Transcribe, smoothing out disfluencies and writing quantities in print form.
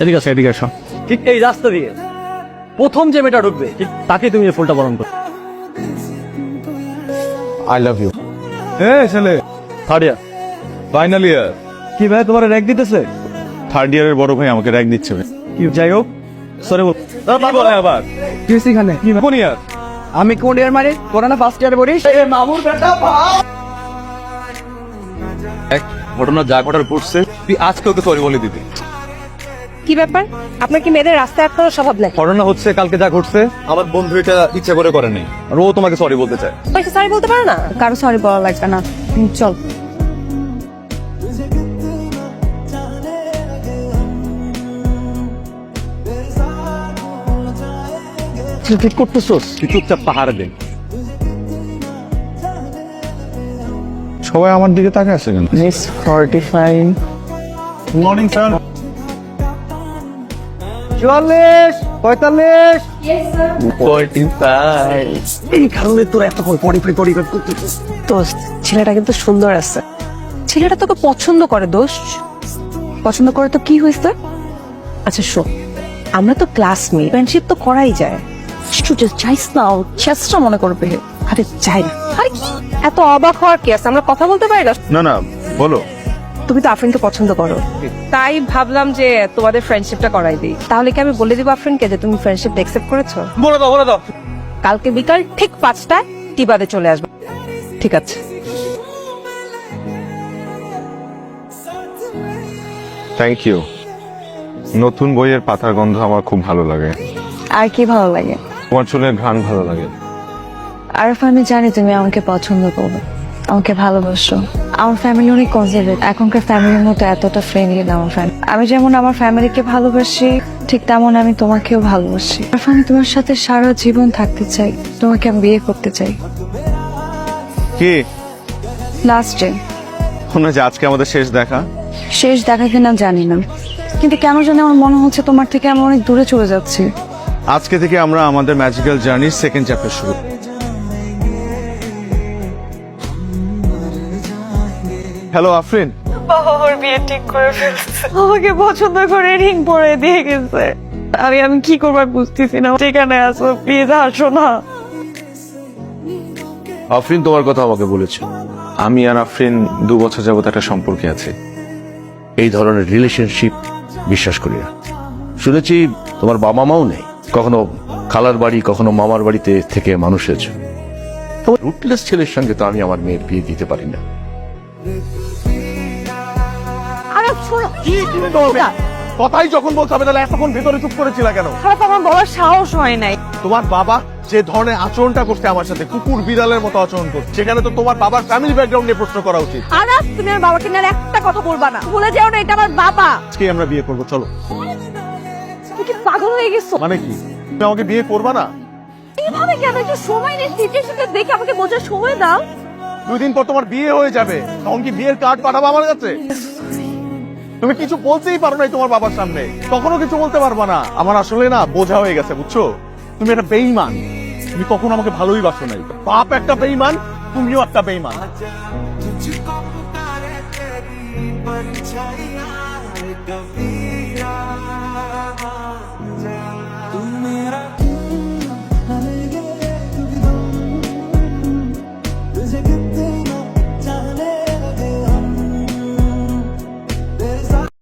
এদিকে আসো, এদিকে আসো। ঠিক এই রাস্তা দিয়ে প্রথম যে মেয়েটা ঢুকবে ঠিক তাকে তুমি এই ফুলটা বরণ করো। I love you. ছেলে থার্ড ইয়ার। Final year. কি ভাই তোমার র্যাক দিতেছে? থার্ড ইয়ারের বড় ভাই আমাকে র্যাঙ্ক দিচ্ছে ভাই। কি যাই হোক সরি বল। কি বলে আবার? কি হইছে এখানে? কোন ইয়ার? আমি কোন ইয়ার মানে তোরা না ফার্স্ট ইয়ারে পড়িস? এ মামুর বেটা এক ঘটনা যা ঘটার ঘটছে তুই আজকে ওকে সরি বলে দিবি। কি ব্যাপার? আপনার কি মেয়েদের রাস্তায় আটকানোর স্বভাব নাকি? ঘটনা হচ্ছে কালকে যা ঘটছে আমার বন্ধু এটা ইচ্ছা করে করেনি আর ও তোমাকে সরি বলতে চায়। পয়সা সরি বলতে পারো না? কারো সরি বলা লাগবে না, চল। তুই করতেছস? তুই চুপচাপ পাহাড়ে দে। সবাই আমার দিকে তাকিয়ে আছে কেন? Miss 45 morning sir. 44 45 45 এই কারণে তোরা এত 45 করতেছিস। দোস্ত, ছেলেটা কিন্তু সুন্দর আছে। ছেলেটা তোকে পছন্দ করে দোস্ত। পছন্দ করে তো কি হয়েছে? আচ্ছা শোন, আমরা তো ক্লাসমেট, ফ্রেন্ডশিপ তো করাই যায়। একটু চাইস না, চেষ্টা মনে করবে। আরে যাই না। আরে কি এত অবাক হওয়ার কি আছে? আমরা কথা বলতে পারি না? না না বলো। তুমি তো আফরিনকে পছন্দ করো, তাই ভাবলাম যে তোমাদের ফ্রেন্ডশিপটা করাই দিই। তাহলে কি আমি বলে দিব আফরিনকে যে তুমি ফ্রেন্ডশিপ অ্যাকসেপ্ট করেছো? বলে দাও বলে দাও। কালকে বিকাল ঠিক 5টায় টিবাদে চলে আসবে। ঠিক আছে? Thank you. নতুন বইয়ের পাতার গন্ধ আমার খুব ভালো লাগে। আর কি ভালো লাগে? তোমার চুলের ঘ্রাণ ভালো লাগে। আরফ, আমি জানি তুমি আমাকে পছন্দ করবে, আমাকে ভালোবাসো। আমার ফ্যামিলি অনেক কনজারভেটিভ, এখনকার ফ্যামিলির মতো এতটা ফ্রেন্ডলি না আমার ফ্যামিলি। আমি যেমন আমার ফ্যামিলিকে ভালোবাসি, ঠিক তেমন আমি তোমাকেও ভালোবাসি। আরফ, আমি তোমার সাথে সারা জীবন থাকতে চাই, তোমাকে আমি বিয়ে করতে চাই। কি লাস্ট ডে, মনে হয় যে আজকে আমাদের শেষ দেখা। শেষ দেখা কিনা জানি না, কিন্তু কেন জানি আমার মনে হচ্ছে তোমার থেকে আমি অনেক দূরে চলে যাচ্ছি। আজকে থেকে আমরা আমাদের ম্যাজিক্যাল জার্নির সেকেন্ড চ্যাপ্টার শুরু। হ্যালো আফরিন। ওর বিয়ে ঠিক করে ফেলছে, আমাকে পছন্দ করে রিং পরে দিয়ে গেছে। আমি কি করবার বুঝতেছি না। যেখানে আসো প্লিজ আসো না। আফরিন তোমার কথা আমাকে বলেছে। আমি আর আফরিন 2 বছর যাবত একটা সম্পর্কে আছে। এই ধরনের রিলেশনশিপ বিশ্বাস করি না। শুনেছি তোমার বাবা মাও নেই, কখনো খালার বাড়ি কখনো মামার বাড়িতে থেকে মানুষ হয়েছে। তোমার রুটলেস ছেলের সঙ্গে তো আমি আমার মেয়ের বিয়ে দিতে পারি না। আরে শোনো, কথাই যখন বলতে হবে তাহলে এতক্ষণ ভেতরে চুপ করেছিল কেন? খারাপ আমার বলার সাহস হয় নাই। তোমার বাবা যে ধরনের আচরণটা করছে আমার সাথে, কুকুর বিড়ালের মতো আচরণ করছে, সেখানে তো তোমার বাবার ফ্যামিলি ব্যাকগ্রাউন্ড নিয়ে প্রশ্ন করা উচিত। আরাফ, তুমি আমার বাবাকে নিয়ে আর একটা কথা বলবা না। ভুলে যেও না এটা আমার বাবা। আজকে আমরা বিয়ে করবো, চলো। তুমি কি পাগল হয়ে গেছো? মানে কি, তুমি আমাকে বিয়ে করবা না? এইভাবে কেন? একটু সময় নিয়ে সিচুয়েশনটা দেখে আমাকে বোঝার সময় দাও। 2 দিন পর তোমার বিয়ে হয়ে যাবে, তখন কি বিয়ের কার্ড পাঠাবো আমার কাছে? তুমি কিছু বলতেই পারো নাই তোমার বাবার সামনে, কখনো কিছু বলতে পারবা না। আমার আসলে না বোঝা হয়ে গেছে, বুঝছো? তুমি একটা বেঈমান, তুমি কখনো আমাকে ভালোই বাসো নাই। বাপ একটা বেঈমান, তুমিও একটা বেঈমান।